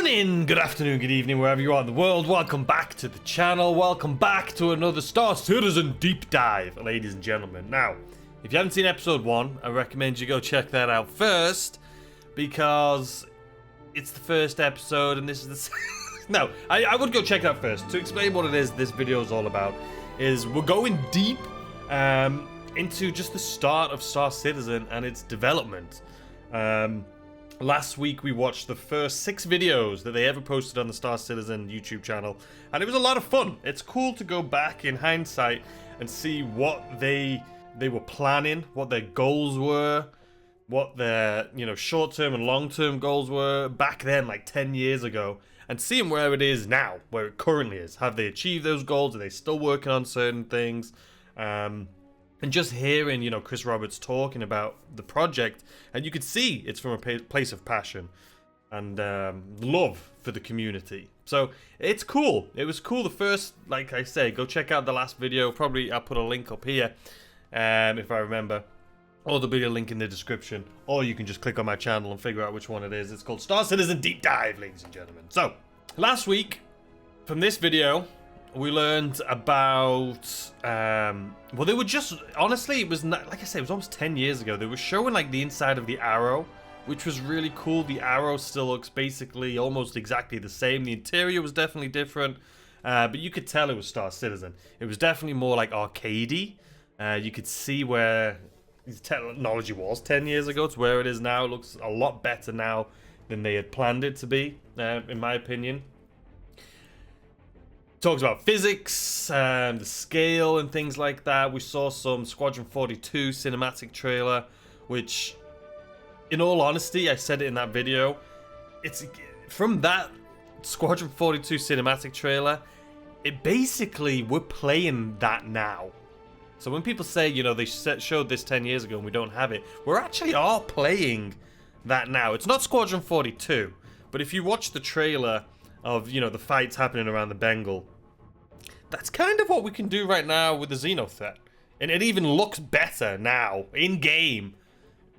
morning, good afternoon, good evening, wherever you are in the world. Welcome back to the channel. Welcome back to another Star Citizen deep dive, ladies and gentlemen. Now, if you haven't seen episode 1, I recommend you go check that out first, because it's the first episode and this is the... No, I would go check it out first. To explain what it is this video is all about, is we're going deep into just the start of Star Citizen and its development. Last week we watched the first 6 videos that they ever posted on the Star Citizen YouTube channel, and it was a lot of fun. It's cool to go back in hindsight and see what they were planning, what their goals were, what their, short-term and long-term goals were back then, like 10 years ago, and seeing where it is now, where it currently is. Have they achieved those goals? Are they still working on certain things? And just hearing, Chris Roberts talking about the project, and you could see it's from a place of passion and love for the community. So it's cool. It was cool. The first, like I say, go check out the last video. Probably I'll put a link up here, if I remember. Or there'll be a link in the description. Or you can just click on my channel and figure out which one it is. It's called Star Citizen Deep Dive, ladies and gentlemen. So, last week, from this video, we learned about, well, they were just, honestly, it was not, like I said, it was almost 10 years ago. They were showing like the inside of the Arrow, which was really cool. The Arrow still looks basically almost exactly the same. The interior was definitely different, but you could tell it was Star Citizen. It was definitely more like arcadey. You could see where the technology was 10 years ago to where it is now. It looks a lot better now than they had planned it to be, in my opinion. Talks about physics, the scale and things like that. We saw some Squadron 42 cinematic trailer, which, in all honesty, I said it in that video, it's from that Squadron 42 cinematic trailer, it basically, we're playing that now. So when people say, they showed this 10 years ago and we don't have it, we're actually all playing that now. It's not Squadron 42, but if you watch the trailer of, the fights happening around the Bengal, that's kind of what we can do right now with the Xeno threat. And it even looks better now, in-game,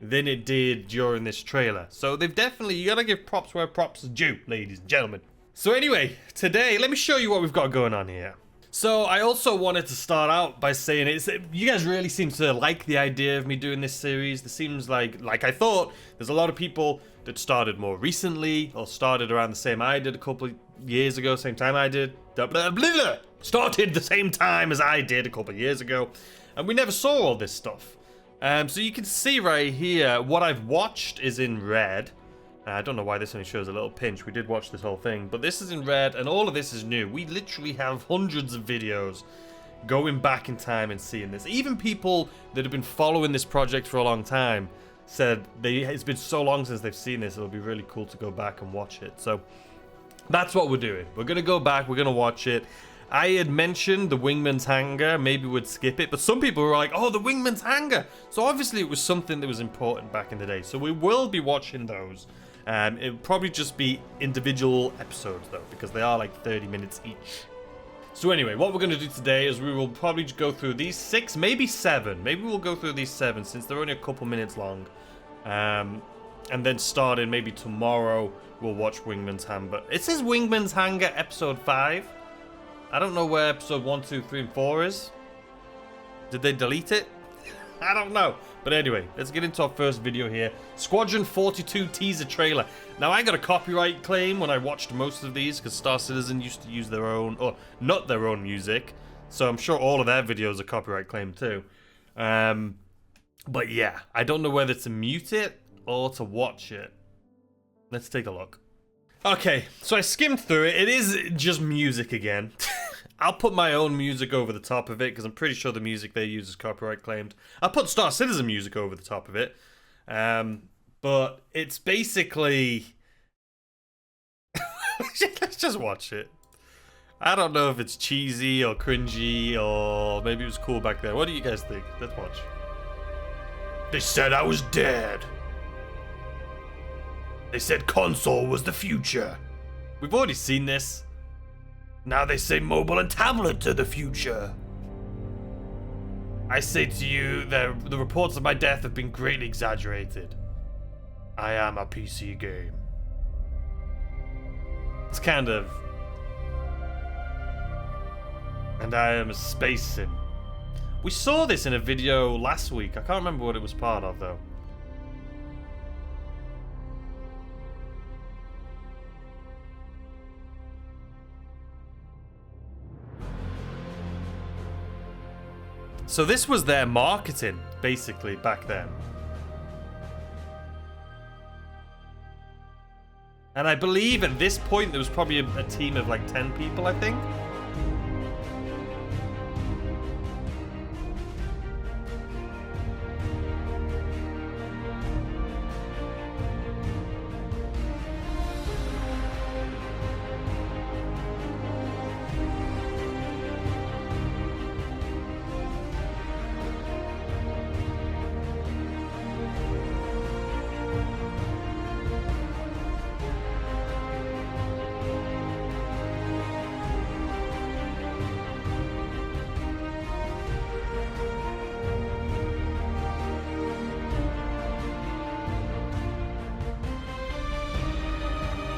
than it did during this trailer. So they've definitely, you gotta give props where props are due, ladies and gentlemen. So anyway, today, let me show you what we've got going on here. So I also wanted to start out by saying you guys really seem to like the idea of me doing this series. There seems like I thought, there's a lot of people that started more recently, or started around the same I did a couple of years ago, same time I did. Started the same time as I did a couple of years ago, and we never saw all this stuff. So you can see right here, what I've watched is in red. I don't know why this only shows a little pinch. We did watch this whole thing, but this is in red, and all of this is new. We literally have hundreds of videos going back in time and seeing this. Even people that have been following this project for a long time said it's been so long since they've seen this, it'll be really cool to go back and watch it. So that's what we're doing. We're going to go back, we're going to watch it. I had mentioned the Wingman's Hangar, maybe we'd skip it, but some people were like, oh, the Wingman's Hangar. So obviously it was something that was important back in the day. So we will be watching those. It'll probably just be individual episodes though, because they are like 30 minutes each. So anyway, what we're going to do today is we will probably go through these 6, maybe 7. Maybe we'll go through these 7 since they're only a couple minutes long. And then starting maybe tomorrow, we'll watch Wingman's Hangar. It says Wingman's Hangar episode 5. I don't know where episode 1, 2, 3, and 4 is. Did they delete it? I don't know. But anyway, let's get into our first video here. Squadron 42 teaser trailer. Now, I got a copyright claim when I watched most of these, because Star Citizen used to use their own, or not their own music. So I'm sure all of their videos are copyright claimed too. But yeah, I don't know whether to mute it or to watch it. Let's take a look. Okay, so I skimmed through it. It is just music again. I'll put my own music over the top of it, because I'm pretty sure the music they use is copyright claimed. I'll put Star Citizen music over the top of it. But it's basically... Let's just watch it. I don't know if it's cheesy or cringy, or maybe it was cool back then. What do you guys think? Let's watch. They said I was dead. They said console was the future. We've already seen this. Now they say mobile and tablet are the future. I say to you that the reports of my death have been greatly exaggerated. I am a PC game. It's kind of... And I am a space sim. We saw this in a video last week. I can't remember what it was part of, though. So this was their marketing, basically, back then. And I believe at this point there was probably a team of like 10 people, I think.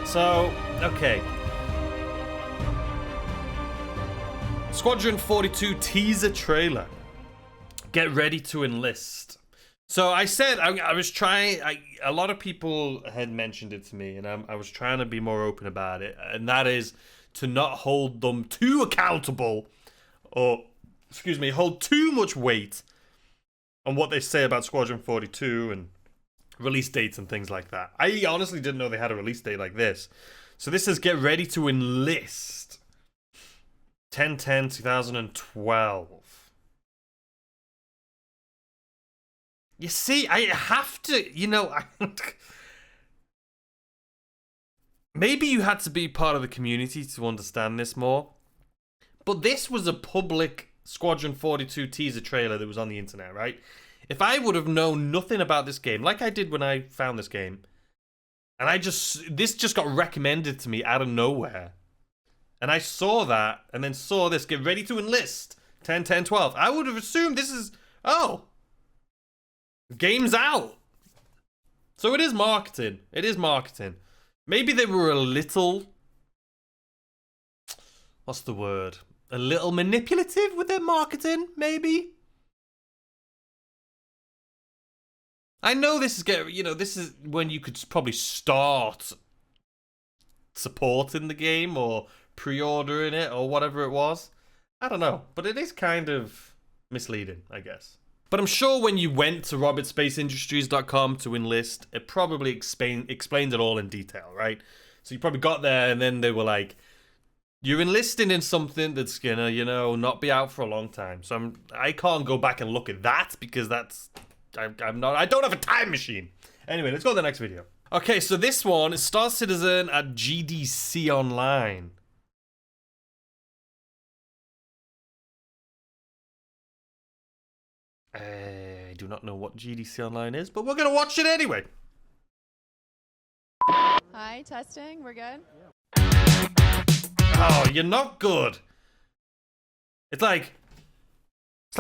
So, okay. Squadron 42 teaser trailer. Get ready to enlist. So I said, I was trying, a lot of people had mentioned it to me, and I was trying to be more open about it, and that is to not hold them too accountable, or, excuse me, hold too much weight on what they say about Squadron 42 and release dates and things like that. I honestly didn't know they had a release date like this. So this is get ready to enlist. 10/10/2012. You see, I have to, you know, maybe you had to be part of the community to understand this more. But this was a public Squadron 42 teaser trailer that was on the internet, right? If I would have known nothing about this game, like I did when I found this game, and this just got recommended to me out of nowhere, and I saw that, and then saw this, get ready to enlist, 10/10/12, I would have assumed this is, oh, game's out. So it is marketing. It is marketing. Maybe they were a little, what's the word? A little manipulative with their marketing, maybe? I know this is this is when you could probably start supporting the game or pre-ordering it or whatever it was. I don't know, but it is kind of misleading, I guess. But I'm sure when you went to robertspaceindustries.com to enlist, it probably explained it all in detail, right? So you probably got there and then they were like, you're enlisting in something that's gonna, not be out for a long time. So I can't go back and look at that because I don't have a time machine. Anyway, let's go to the next video. Okay, so this one is Star Citizen at GDC Online. I do not know what GDC Online is, but we're gonna watch it anyway. Hi, testing, we're good? Oh, you're not good. It's like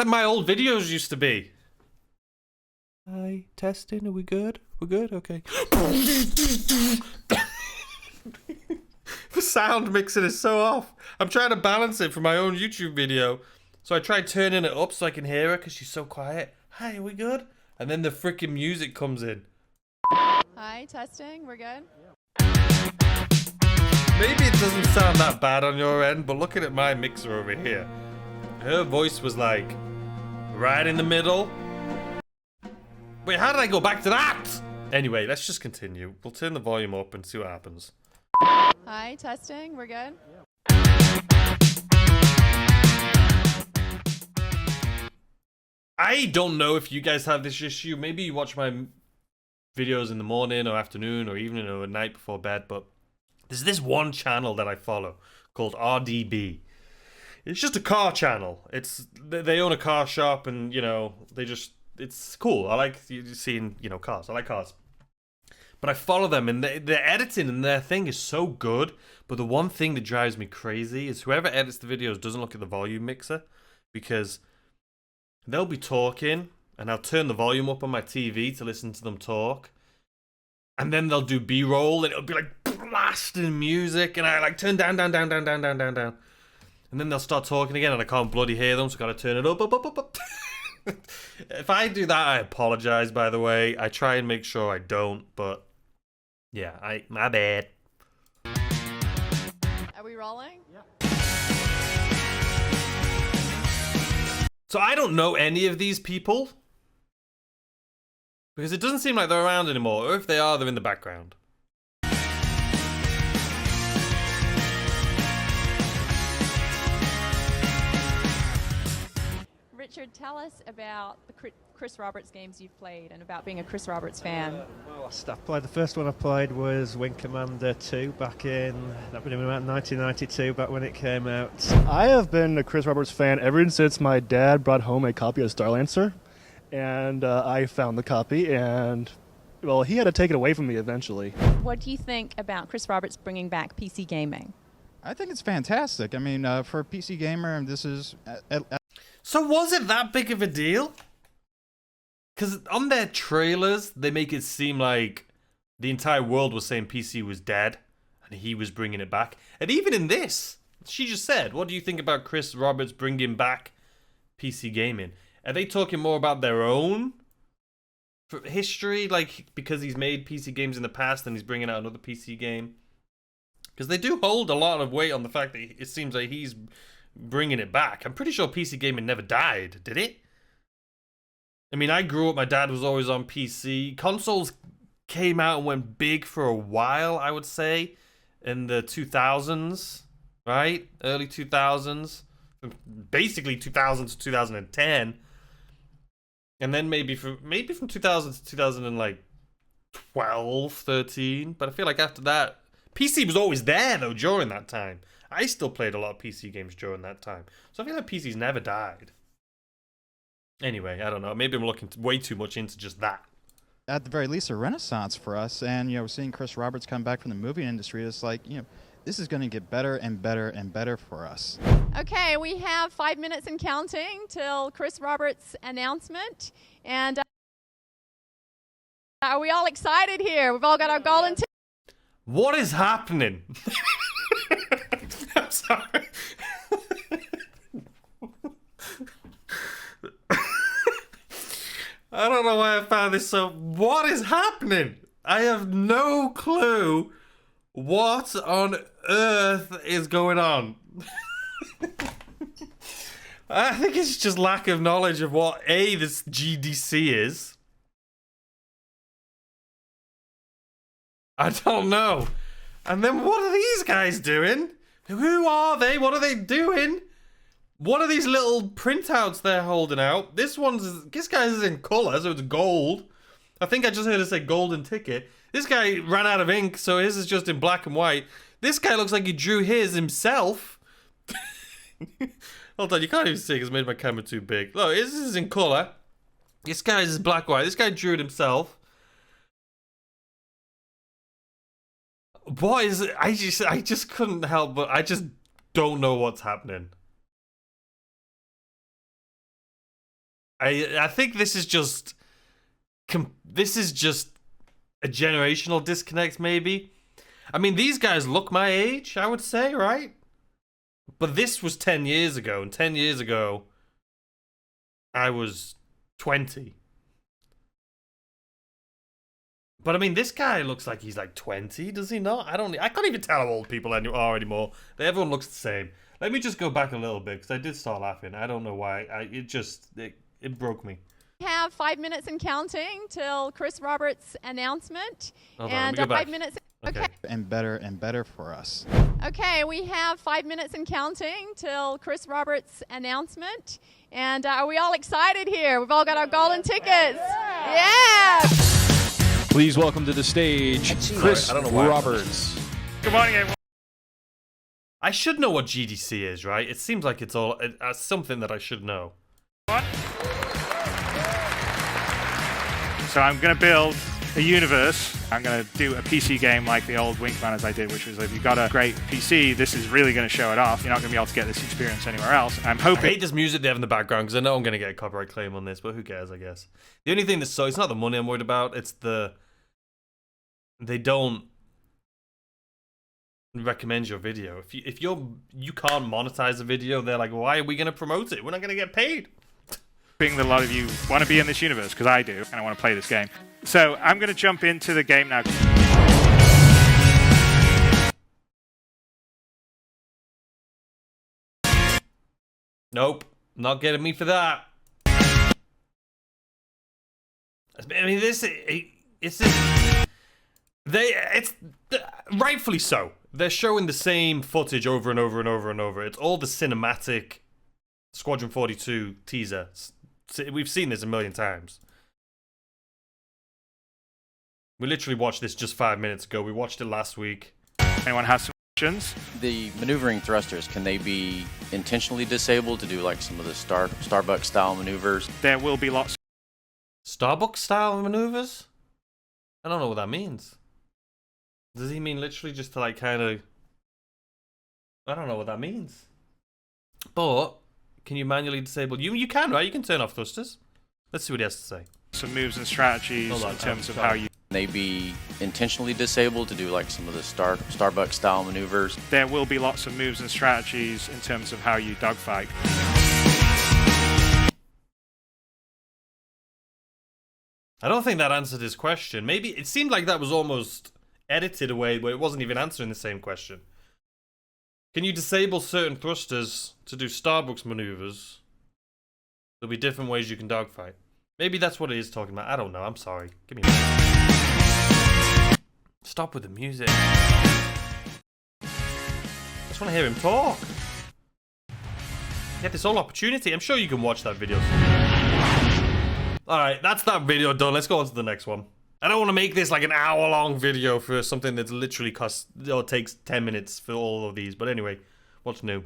my old videos used to be. Hi, testing, are we good? We're good? Okay. The sound mixing is so off. I'm trying to balance it for my own YouTube video. So I tried turning it up so I can hear her because she's so quiet. Hi, are we good? And then the freaking music comes in. Hi, testing, we're good? Maybe it doesn't sound that bad on your end, but looking at my mixer over here, her voice was like right in the middle. Wait, how did I go back to that? Anyway, let's just continue. We'll turn the volume up and see what happens. Hi, testing, we're good? I don't know if you guys have this issue. Maybe you watch my videos in the morning or afternoon or evening or at night before bed, but there's this one channel that I follow called RDB. It's just a car channel. They own a car shop and, it's cool. I like seeing, cars. I like cars. But I follow them and their editing and their thing is so good. But the one thing that drives me crazy is whoever edits the videos doesn't look at the volume mixer, because they'll be talking and I'll turn the volume up on my TV to listen to them talk. And then they'll do B-roll and it'll be like blasting music, and I like turn down. And then they'll start talking again, and I can't bloody hear them, so I gotta turn it up. If I do that, I apologize, by the way. I try and make sure I don't, but yeah, my bad. Are we rolling? Yeah. So I don't know any of these people, because it doesn't seem like they're around anymore, or if they are, they're in the background. Richard, tell us about the Chris Roberts games you've played and about being a Chris Roberts fan. The first one I played was Wing Commander 2 back in, that would have been about 1992, back when it came out. I have been a Chris Roberts fan ever since my dad brought home a copy of Starlancer, and I found the copy, and, well, he had to take it away from me eventually. What do you think about Chris Roberts bringing back PC gaming? I think it's fantastic. I mean, for a PC gamer, this is... So was it that big of a deal? Because on their trailers, they make it seem like the entire world was saying PC was dead, and he was bringing it back. And even in this, she just said, what do you think about Chris Roberts bringing back PC gaming? Are they talking more about their own history, like because he's made PC games in the past and he's bringing out another PC game? Because they do hold a lot of weight on the fact that it seems like he's bringing it back. I'm pretty sure PC gaming never died, did it? I mean, I grew up, my dad was always on PC. Consoles came out and went big for a while, I would say, in the 2000s, right? Early 2000s. Basically 2000 to 2010. And then maybe from 2000 to 2012, 13. But I feel like after that, PC was always there, though, during that time. I still played a lot of PC games during that time. So I feel like PC's never died. Anyway, I don't know. Maybe I'm looking way too much into just that. At the very least, a renaissance for us. And, you know, seeing Chris Roberts come back from the movie industry, it's like, you know, this is going to get better and better and better for us. Okay, we have 5 minutes and counting till Chris Roberts' announcement. And are we all excited here? We've all got our golden tickets. What is happening? I'm sorry. I don't know why I found this so... What is happening? I have no clue what on earth is going on. I think it's just lack of knowledge of what, A, this GDC is. I don't know. And then what are these guys doing? Who are they? What are they doing? What are these little printouts they're holding out? This guy's is in color, so it's gold. I think I just heard it say golden ticket. This guy ran out of ink, so his is just in black and white. This guy looks like he drew his himself. Hold on, you can't even see because I made my camera too big. Look, his is in color. This guy's is black and white. This guy drew it himself. What is it? I just couldn't help but I just don't know what's happening. I think this is just a generational disconnect, maybe. I mean, these guys look my age, I would say, right? But this was 10 years ago, and 10 years ago, I was 20. But I mean, this guy looks like he's like 20, does he not? I can't even tell how old people are anymore. Everyone looks the same. Let me just go back a little bit, because I did start laughing. I don't know why. It broke me. We have 5 minutes and counting till Chris Roberts' announcement. Hold on, and let me go 5 back. minutes. Okay. And better for us. Okay, we have 5 minutes and counting till Chris Roberts' announcement. And are we all excited here? We've all got our golden tickets. Yeah! Please welcome to the stage, Chris Sorry, I don't know why. Roberts. Good morning, everyone. I should know what GDC is, right? It seems like it's all something that I should know. So I'm going to build a universe. I'm going to do a PC game like the old Wing Commanders I did, which was if you've got a great PC, this is really going to show it off. You're not going to be able to get this experience anywhere else. I'm I hoping... hate this music they have in the background because I know I'm going to get a copyright claim on this, but who cares, I guess. The only thing it's not the money I'm worried about, it's they don't recommend your video. If you can't monetize a video, they're like, why are we gonna promote it? We're not gonna get paid. Being that a lot of you want to be in this universe, because I do, and I want to play this game. So I'm going to jump into the game now. Nope, not getting me for that. I mean, it's rightfully so. They're showing the same footage over and over and over and over. It's all the cinematic Squadron 42 teaser. We've seen this a million times. We literally watched this just 5 minutes ago. We watched it last week. Anyone has some questions? The maneuvering thrusters, can they be intentionally disabled to do like some of the Starbucks style maneuvers? There will be lots. Starbucks style maneuvers? I don't know what that means. Does he mean literally just to like kind of... I don't know what that means. But... Can you manually disable? You can, right? You can turn off thrusters. Let's see what he has to say. Some moves and strategies in terms of how you... Can they be intentionally disabled to do like some of the Starbucks style maneuvers? There will be lots of moves and strategies in terms of how you dogfight. I don't think that answered his question. Maybe it seemed like that was almost edited away where it wasn't even answering the same question. Can you disable certain thrusters to do Starbucks maneuvers? There'll be different ways you can dogfight. Maybe that's what it is talking about. I don't know. I'm sorry. Give me a minute. Stop with the music. I just want to hear him talk. Get this whole opportunity. I'm sure you can watch that video. Alright, that's that video done. Let's go on to the next one. I don't want to make this like an hour-long video for something that's literally takes 10 minutes for all of these. But anyway, what's new?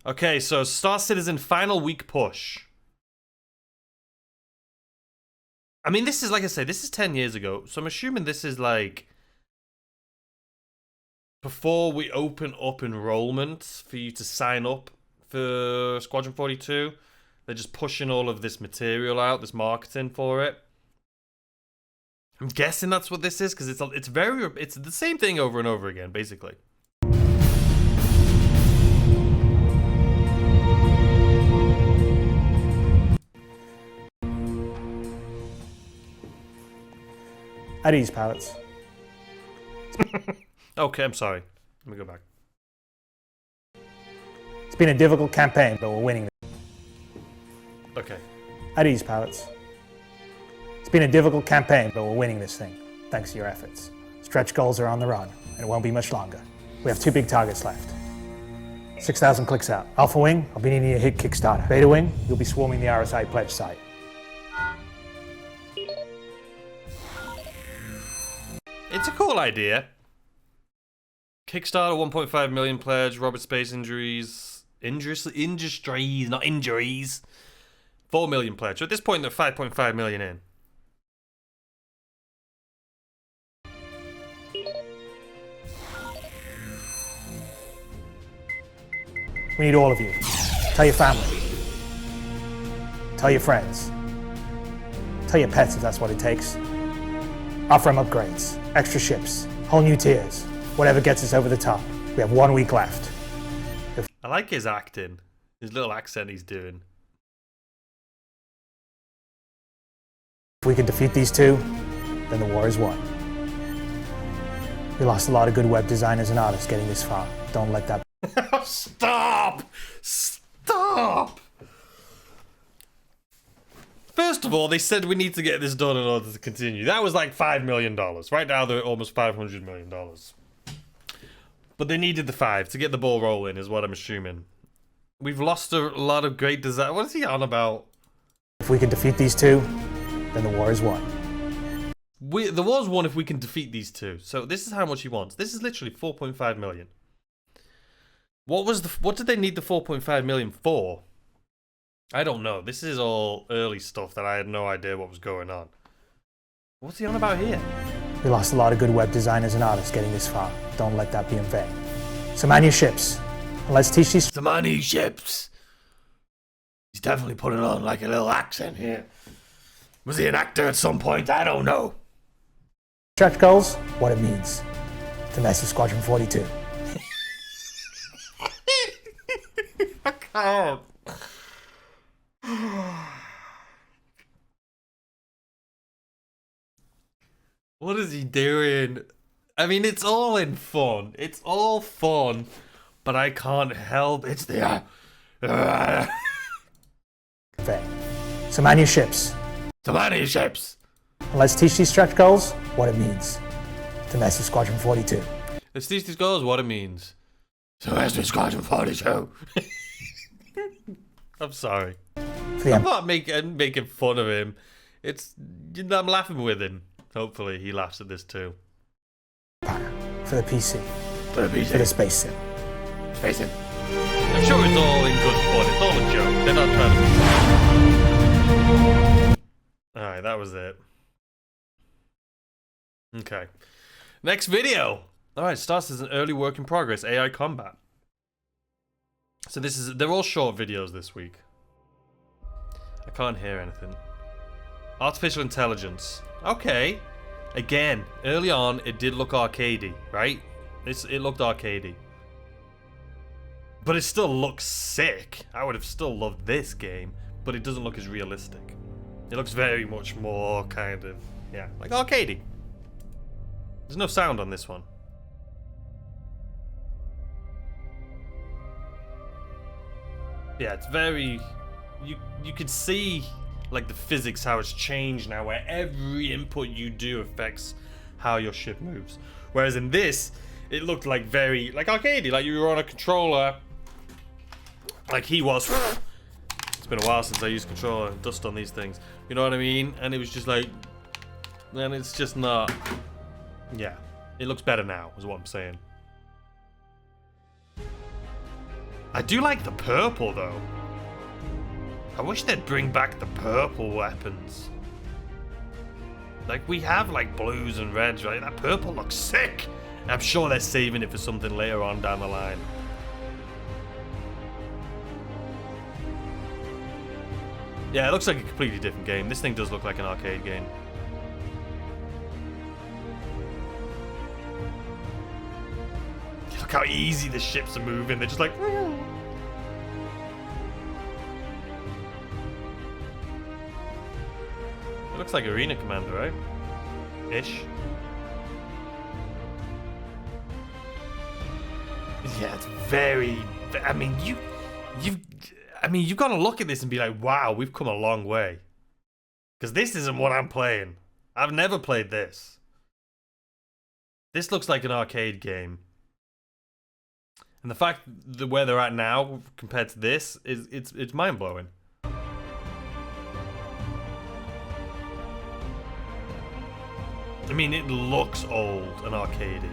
Okay, so Star Citizen final week push. I mean, this is, like I said, this is 10 years ago. So I'm assuming this is like... before we open up enrollment for you to sign up for Squadron 42. They're just pushing all of this material out, this marketing for it. I'm guessing that's what this is, because it's the same thing over and over again, basically. At ease, pilots. Okay, I'm sorry. Let me go back. It's been a difficult campaign, but we're winning. Okay. At ease, pilots. It's been a difficult campaign, but we're winning this thing, thanks to your efforts. Stretch goals are on the run, and it won't be much longer. We have 2 big targets left. 6,000 clicks out. Alpha Wing, I'll be needing you to hit Kickstarter. Beta Wing, you'll be swarming the RSI pledge site. It's a cool idea. Kickstarter 1.5 million pledge, Robert Space Industries, not injuries. 4 million pledge. So at this point, they're 5.5 million in. We need all of you. Tell your family. Tell your friends. Tell your pets if that's what it takes. Offer them upgrades, extra ships, whole new tiers, whatever gets us over the top. We have 1 week left. I like his acting. His little accent he's doing. If we can defeat these 2, then the war is won. We lost a lot of good web designers and artists getting this far. Don't let that... Stop! Stop! First of all, they said we need to get this done in order to continue. That was like $5 million. Right now, they're almost $500 million. But they needed the 5 to get the ball rolling, is what I'm assuming. We've lost a lot of great design. What is he on about? If we can defeat these 2, then the war is won. The war's won if we can defeat these 2. So this is how much he wants. This is literally 4.5 million. What did they need the 4.5 million for? I don't know. This is all early stuff that I had no idea what was going on. What's he on about here? We lost a lot of good web designers and artists getting this far. Don't let that be in vain. So man your ships. And let's teach these... So man your ships. He's definitely putting on like a little accent here. Was he an actor at some point? I don't know. Stretch goals, what it means. to mess with Squadron 42. I can't. What is he doing? I mean, it's all in fun. It's all fun, but I can't help. It's the. So man your ships. So man your ships. And let's teach these stretch goals what it means to mess with Squadron 42. Let's teach these goals what it means. So mess with Squadron 42. I'm sorry. I'm not making fun of him. I'm laughing with him. Hopefully he laughs at this too. For the PC. For the PC. For the space sim. Space sim. I'm sure it's all in good fun. It's all a joke. They're not trying to... Alright, that was it. Okay. Next video. Alright, starts as an early work in progress, AI combat. So they're all short videos this week. I can't hear anything. Artificial intelligence. Okay. Again, early on, it did look arcadey, right? It looked arcadey. But it still looks sick. I would have still loved this game, but it doesn't look as realistic. It looks very much more kind of, yeah, like arcadey. There's no sound on this one. Yeah, it's very... You could see like the physics, how it's changed now, where every input you do affects how your ship moves. Whereas in this, it looked like very like arcadey, like you were on a controller, like he was. It's been a while since I used controller and dust on these things. You know what I mean? And it was just like, and it's just not. Yeah, it looks better now, is what I'm saying. I do like the purple though. I wish they'd bring back the purple weapons. Like, we have, like, blues and reds, right? That purple looks sick! I'm sure they're saving it for something later on down the line. Yeah, it looks like a completely different game. This thing does look like an arcade game. Look how easy the ships are moving. They're just like... It looks like Arena Commander, right? Ish. Yeah, it's very... I mean, you've got to look at this and be like, wow, we've come a long way. Because this isn't what I'm playing. I've never played this. This looks like an arcade game. And the fact that where they're at now compared to this is it's mind-blowing. I mean, it looks old and arcadey.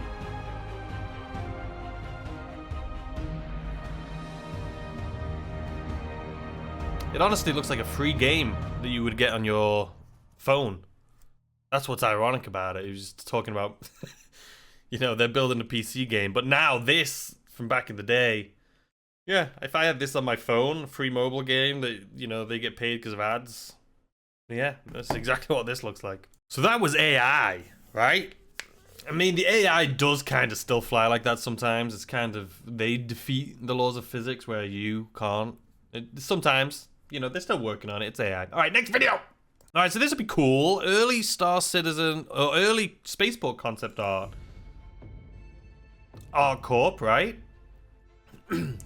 It honestly looks like a free game that you would get on your phone. That's what's ironic about it. He was just talking about, you know, they're building a PC game. But now this, from back in the day, yeah, if I had this on my phone, a free mobile game that, you know, they get paid because of ads. Yeah, that's exactly what this looks like. So that was AI, right? I mean, the AI does kind of still fly like that sometimes. It's kind of, they defeat the laws of physics where you can't. Sometimes, you know, they're still working on it. It's AI. All right, next video. All right, so this would be cool. Early Star Citizen, or early Spaceport concept art. Art Corp, right?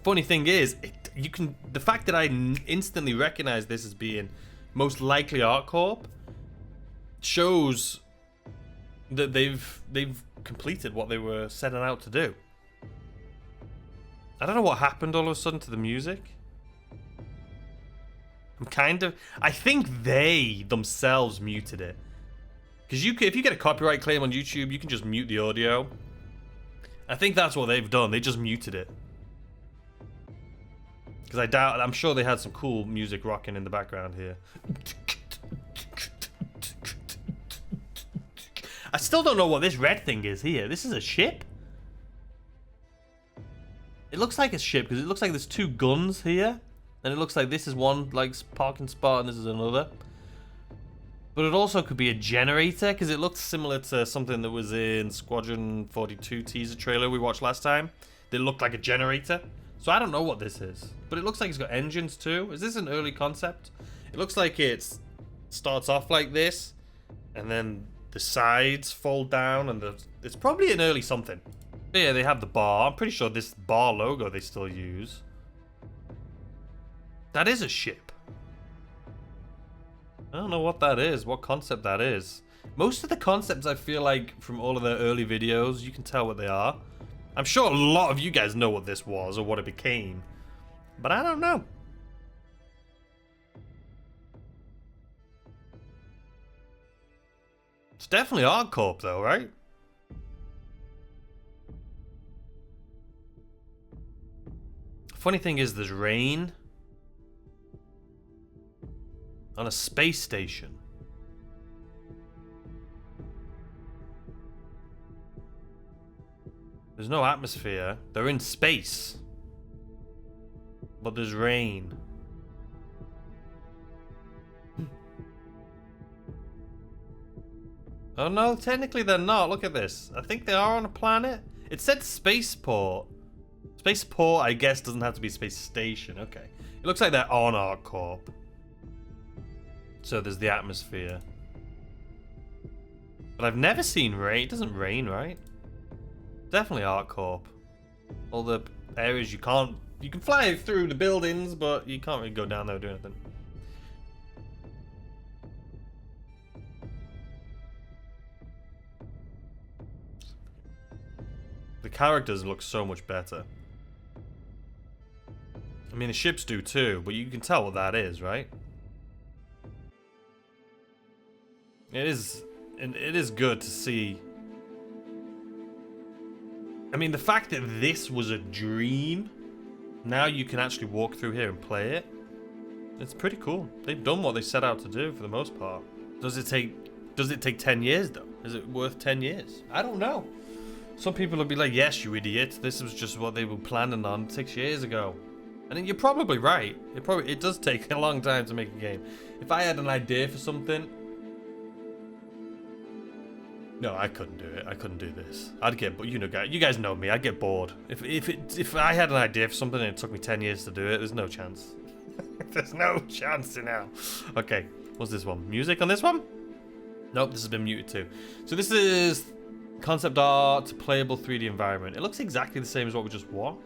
Funny thing is, the fact that I instantly recognize this as being most likely Art Corp shows that they've completed what they were setting out to do. I don't know what happened all of a sudden to the music. I think they themselves muted it. Because if you get a copyright claim on YouTube, you can just mute the audio. I think that's what they've done. They just muted it. Because I'm sure they had some cool music rocking in the background here. I still don't know what this red thing is here. This is a ship? It looks like a ship because it looks like there's two guns here. And it looks like this is one like parking spot and this is another. But it also could be a generator, because it looked similar to something that was in Squadron 42 teaser trailer we watched last time. That looked like a generator. So I don't know what this is. But it looks like it's got engines too. Is this an early concept? It looks like it starts off like this, and then the sides fold down, and it's probably an early something. But yeah, they have the bar. I'm pretty sure this bar logo they still use. That is a ship. I don't know what that is, what concept that is. Most of the concepts I feel like from all of their early videos, you can tell what they are. I'm sure a lot of you guys know what this was or what it became. But I don't know. It's definitely ArcCorp though, right? Funny thing is there's rain on a space station. There's no atmosphere. They're in space. But there's rain. Oh no, technically they're not. Look at this. I think they are on a planet. It said Spaceport. Spaceport, I guess, doesn't have to be space station. Okay. It looks like they're on ArcCorp. So there's the atmosphere. But I've never seen rain. It doesn't rain, right? Definitely ArcCorp. All the areas you can fly through the buildings, but you can't really go down there or do anything. The characters look so much better. I mean, the ships do too, but you can tell what that is, right? It is good to see. I mean, the fact that this was a dream, now you can actually walk through here and play it. It's pretty cool. They've done what they set out to do for the most part. Does it take 10 years though? Is it worth 10 years? I don't know. Some people will be like, yes, you idiot. This was just what they were planning on 6 years ago. I think you're probably right. It does take a long time to make a game. If I had an idea for something, no, I couldn't do it. I couldn't do this. I'd get, but you guys know me. I'd get bored. If I had an idea for something and it took me 10 years to do it, there's no chance. There's no chance now. Okay, what's this one? Music on this one? Nope, this has been muted too. So this is concept art, playable 3D environment. It looks exactly the same as what we just watched.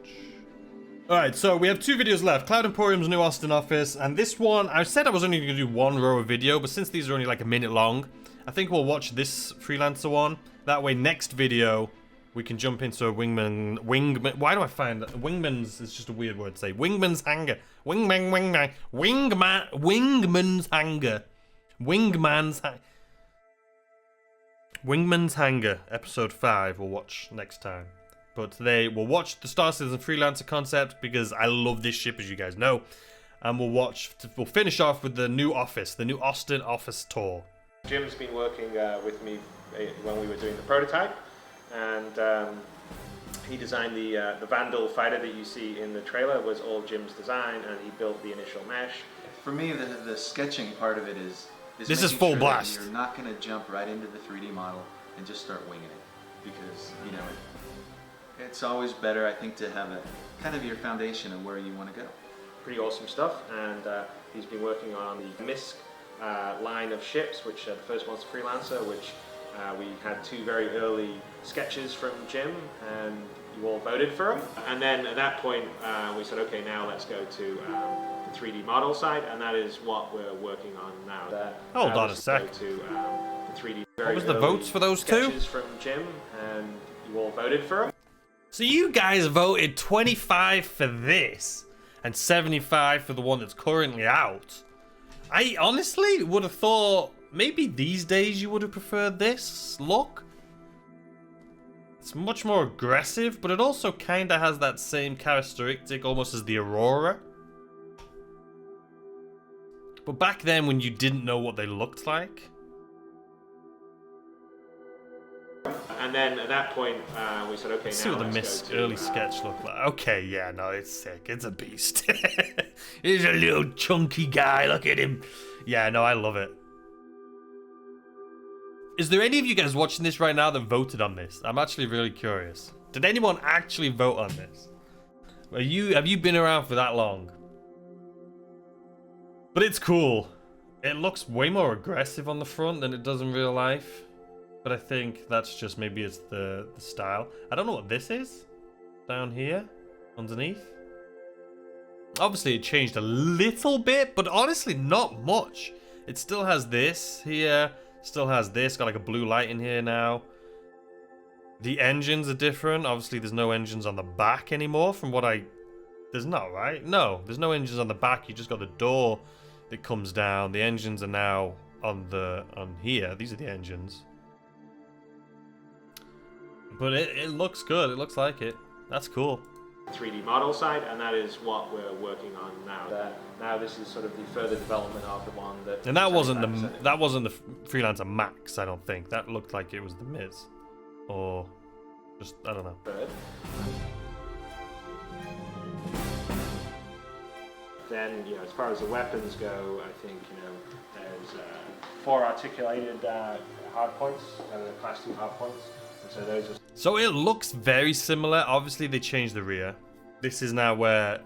Alright, so we have 2 videos left. Cloud Emporium's new Austin office, and this one, I said I was only going to do 1 row of video, but since these are only like a minute long, I think we'll watch this Freelancer one. That way, next video, we can jump into a wingman. Why do I find that? Wingman's is just a weird word to say. Wingman's hangar. Wingman's hangar. Wingman's hangar, episode 5. We'll watch next time. But today, we'll watch the Star Citizen Freelancer concept because I love this ship, as you guys know. And we'll finish off with the new office, the new Austin office tour. Jim's been working with me when we were doing the prototype, and he designed the Vandal fighter that you see in the trailer was all Jim's design, and he built the initial mesh. For me, the sketching part of it is this is full blast. You're not going to jump right into the 3D model and just start winging it, because it's always better, I think, to have a kind of your foundation of where you want to go. Pretty awesome stuff, and he's been working on the MISC line of ships, which the first one's Freelancer, which we had 2 very early sketches from Jim, and you all voted for them. And then at that point, we said, okay, now let's go to the 3D model side, and that is what we're working on now. Hold on a sec. To, the 3D what was the votes for those 2? Sketches from Jim, and you all voted for them. So you guys voted 25 for this, and 75 for the one that's currently out. I honestly would have thought maybe these days you would have preferred this look. It's much more aggressive, but it also kind of has that same characteristic almost as the Aurora. But back then when you didn't know what they looked like. And then at that point, we said, okay, let's see what the MISC early sketch looked like. Okay, yeah, no, it's sick. It's a beast. He's a little chunky guy. Look at him. Yeah, no, I love it. Is there any of you guys watching this right now that voted on this? I'm actually really curious. Did anyone actually vote on this? Have you been around for that long? But it's cool. It looks way more aggressive on the front than it does in real life. But I think that's just maybe it's the style. I don't know what this is. Down here, underneath. Obviously it changed a little bit, but honestly not much. It still has this here, still has this, got like a blue light in here now. The engines are different. Obviously there's no engines on the back anymore from what there's not, right? No, there's no engines on the back. You just got the door that comes down. The engines are now on here. These are the engines. But it looks good. It looks like it. That's cool. 3D model side, and that is what we're working on now. Now this is sort of the further development of the one that. And that wasn't the Freelancer Max, I don't think. That looked like it was the Miz, or just I don't know. Then as far as the weapons go, I think there's 4 articulated hard points, class 2 hard points. So those are. So it looks very similar. Obviously they changed the rear. This is now where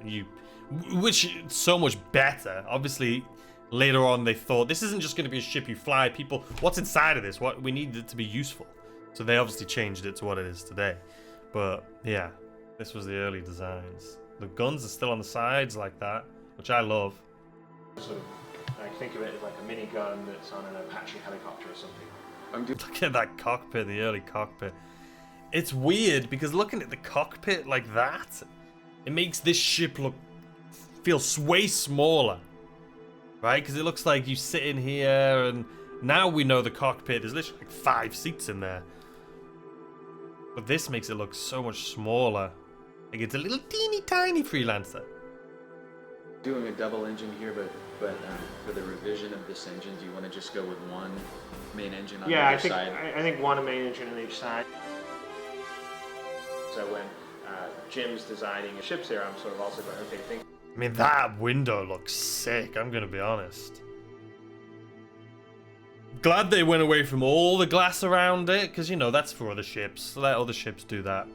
which is so much better. Obviously later on they thought this isn't just going to be a ship you fly. People, what's inside of this? What we need it to be useful. So they obviously changed it to what it is today. But yeah, this was the early designs. The guns are still on the sides like that, which I love. Sort of, I think of it as like a minigun that's on an Apache helicopter or something. Look at that cockpit, the early cockpit. It's weird because looking at the cockpit like that, it makes this ship feel way smaller, right? Because it looks like you sit in here, and now we know the cockpit. There's literally like 5 seats in there, but this makes it look so much smaller. Like it's a little teeny tiny Freelancer. Doing a double engine here, but for the revision of this engine, do you want to just go with one main engine on either side? I think one main engine on each side. So when Jim's designing ships here, I'm sort of also going, okay, think. I mean, that window looks sick, I'm going to be honest. Glad they went away from all the glass around it, because, that's for other ships. Let other ships do that.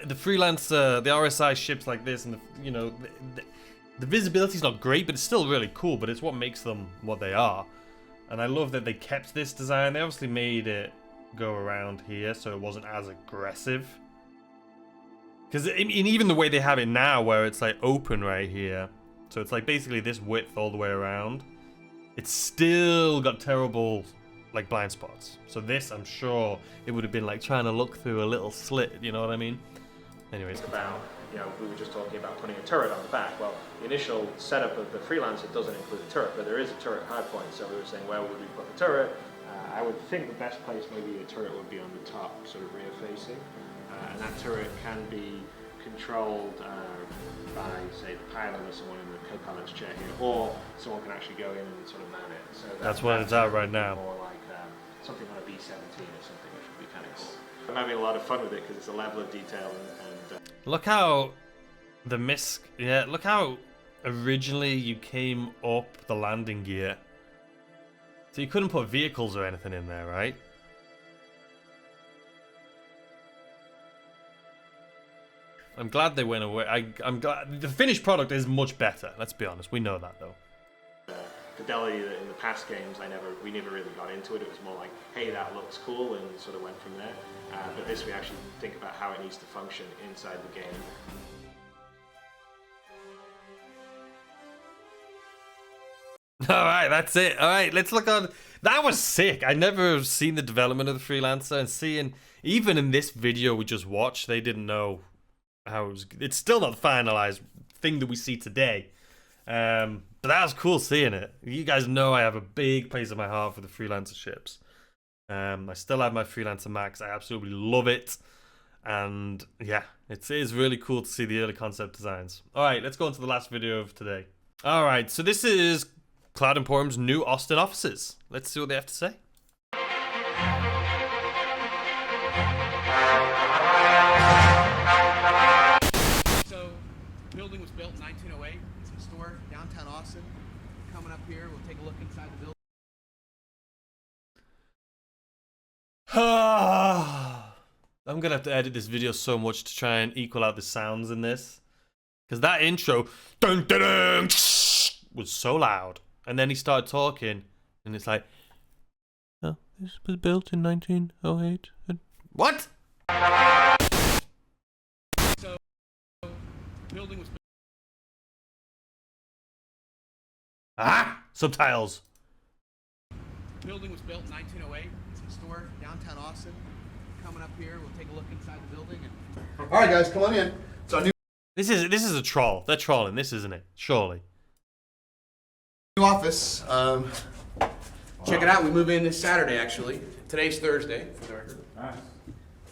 The Freelancer, the RSI ships like this, and the visibility's not great, but it's still really cool, but it's what makes them what they are. And I love that they kept this design. They obviously made it go around here so it wasn't as aggressive. Because even the way they have it now, where it's like open right here, so it's like basically this width all the way around, it's still got terrible like blind spots. So this, I'm sure it would have been like trying to look through a little slit, you know what I mean? Anyways, about, we were just talking about putting a turret on the back. Well, the initial setup of the Freelancer doesn't include a turret, but there is a turret hardpoint. So we were saying, where would we put the turret? I would think the best place maybe a turret would be on the top, sort of rear facing. And that turret can be controlled by, say, the pilot or someone in the co-pilot's chair here, or someone can actually go in and sort of man it. So that's what it's at right now. More like something on a B-17 or something, which would be kind of cool. I'm having a lot of fun with it because it's a level of detail and look how the look how originally you came up the landing gear. So you couldn't put vehicles or anything in there, right? I'm glad they went away. I'm glad the finished product is much better. Let's be honest, we know that though. Fidelity in the past games, we never really got into it. It was more like, hey, that looks cool, and sort of went from there. But this, we actually think about how it needs to function inside the game. All right, that's it. All right, let's look on. That was sick. I never seen the development of the Freelancer, and seeing even in this video we just watched, they didn't know how it was. It's still not the finalized thing that we see today. But that was cool seeing it. You guys know I have a big place in my heart for the Freelancer ships. I still have my Freelancer Max. I absolutely love it. And yeah, it is really cool to see the early concept designs. All right, let's go into the last video of today. All right, so this is Cloud Emporium's new Austin offices. Let's see what they have to say. So, the building was built in 1908. It's historic, downtown Austin. Coming up here, we'll take a look inside the building. I'm gonna have to edit this video so much to try and equal out the sounds in this. Because that intro dun, dun, dun, was so loud. And then he started talking, and it's like, oh, this was built in 1908. What? So, building was Subtitles. building was built in 1908. It's in a store downtown Austin. Coming up here, we'll take a look inside the building. And all right, guys, come on in. It's our new This is a troll. They're trolling. This isn't it? Surely. office. Check it out. We move in this Saturday, actually. Today's Thursday, for the record. Nice.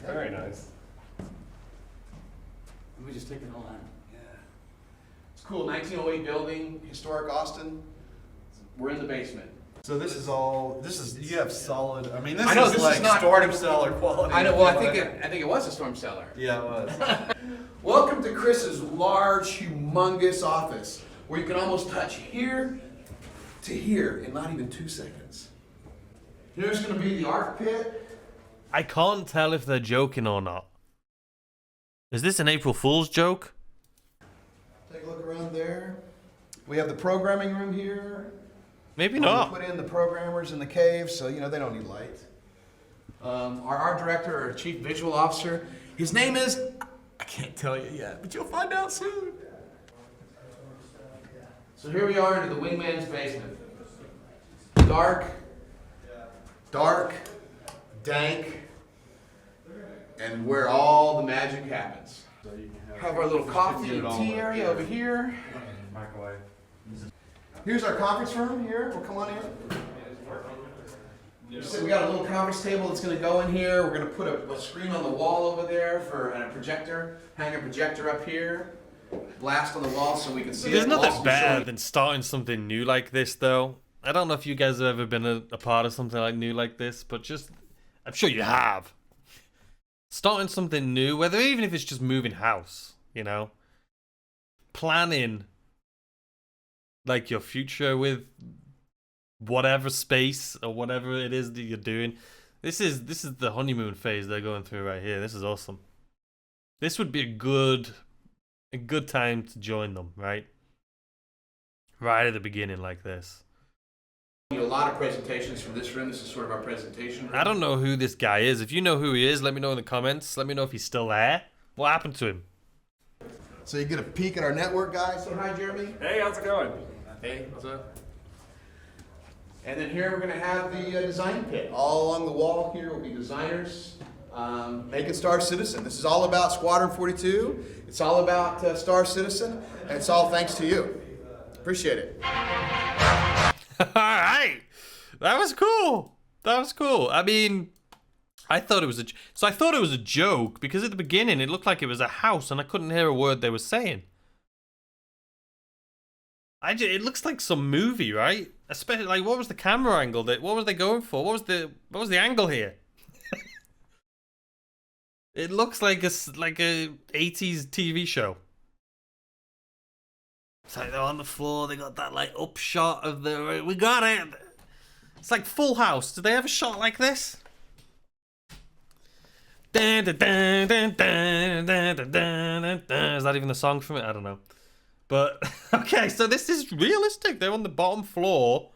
Very nice. Let me just take it all out. Yeah. It's cool. 1908 building, historic Austin. We're in the basement. So this is all. You have solid. I mean, this I know, is this like is not storm cellar quality. I know. Well, I think it was a storm cellar. Yeah, it was. Welcome to Chris's large, humongous office, where you can almost touch here to here in not even 2 seconds. Here's going to be the arc pit. I can't tell if they're joking or not. Is this an April Fool's joke? Take a look around there. We have the programming room here. Maybe We not. put in the programmers in the cave, so they don't need light. Our art director, our chief visual officer, his name is, I can't tell you yet, but you'll find out soon. So here we are into the wingman's basement. Dark, dank, and where all the magic happens. Have our little coffee and tea area over here. Microwave. Here's our conference room here. We'll come on in. So we got a little conference table that's going to go in here. We're going to put a screen on the wall over there and a projector. Hang a projector up here. Blast on the wall so we can see. There's it. nothing Also better showing- than starting something new like this, though. I don't know if you guys have ever been a part of something like new like this, but I'm sure you have. Starting something new, whether even if it's just moving house, planning like your future with whatever space or whatever it is that you're doing. This is the honeymoon phase they're going through right here. This is awesome. This would be a good time to join them, right? Right at the beginning like this. A lot of presentations from this room. This is sort of our presentation room. I don't know who this guy is. If you know who he is, let me know in the comments. Let me know if he's still there. What happened to him? So you get a peek at our network, guys. Say hi, Jeremy. Hey, how's it going? Hey, what's up? And then here we're going to have the design pit. All along the wall here will be designers making Star Citizen. This is all about Squadron 42. It's all about Star Citizen. And it's all thanks to you. Appreciate it. Alright. That was cool. I mean, I thought it was a joke because at the beginning it looked like it was a house and I couldn't hear a word they were saying. It looks like some movie, right? Especially like what was the camera angle? What was they going for? What was the angle here? It looks like a 80s TV show. It's like they're on the floor, they got that like upshot of we got it. It's like Full House. Did they have a shot like this? Is that even the song from it? I don't know. But okay, so this is realistic. They're on the bottom floor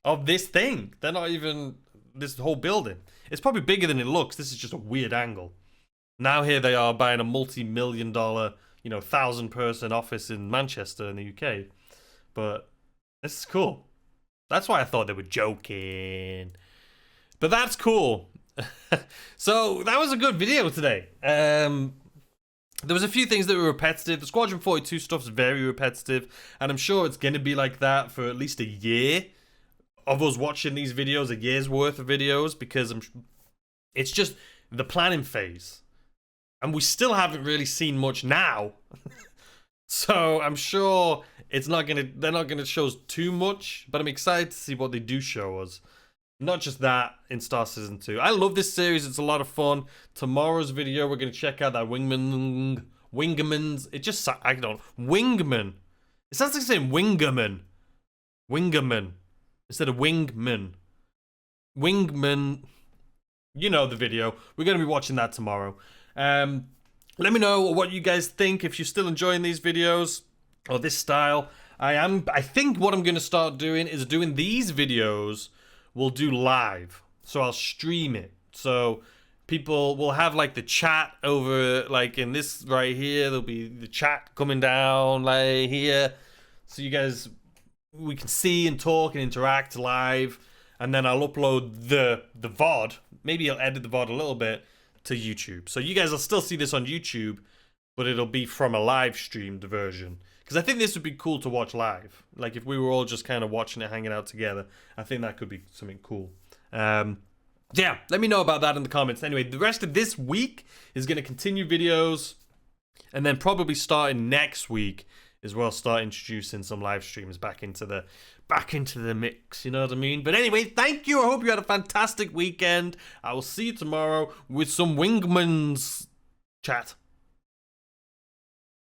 of this thing. They're not even this whole building. It's probably bigger than it looks. This is just a weird angle. Now here they are buying a multi-million-dollar 1,000-person office in Manchester in the UK. But this is cool. That's why I thought they were joking. But that's cool. So that was a good video today. There was a few things that were repetitive. The Squadron 42 stuff's very repetitive. And I'm sure it's going to be like that for at least a year of us watching these videos, a year's worth of videos. Because it's just the planning phase. And we still haven't really seen much now. So I'm sure they're not gonna show us too much, but I'm excited to see what they do show us. Not just that in Star Citizen 2. I love this series, it's a lot of fun. Tomorrow's video, we're gonna check out that Wingman's. Wingman. It sounds like saying Wingerman. Wingerman. Instead of Wingman. Wingman. you know the video. We're going to be watching that tomorrow. Let me know what you guys think, if you're still enjoying these videos or this style. I think what I'm going to start doing is doing these videos, we'll do live. So I'll stream it. So people will have like the chat over, like in this right here, there'll be the chat coming down like here. So you guys, we can see and talk and interact live. And then I'll upload the VOD. Maybe I'll edit the VOD a little bit to YouTube. So you guys will still see this on YouTube, but it'll be from a live streamed version. Because I think this would be cool to watch live. Like if we were all just kind of watching it, hanging out together. I think that could be something cool. Yeah, let me know about that in the comments. Anyway, the rest of this week is going to continue videos. And then probably starting next week as well, start introducing some live streams back into the mix, you know what I mean? But anyway, thank you. I hope you had a fantastic weekend. I will see you tomorrow with some Wingman's chat.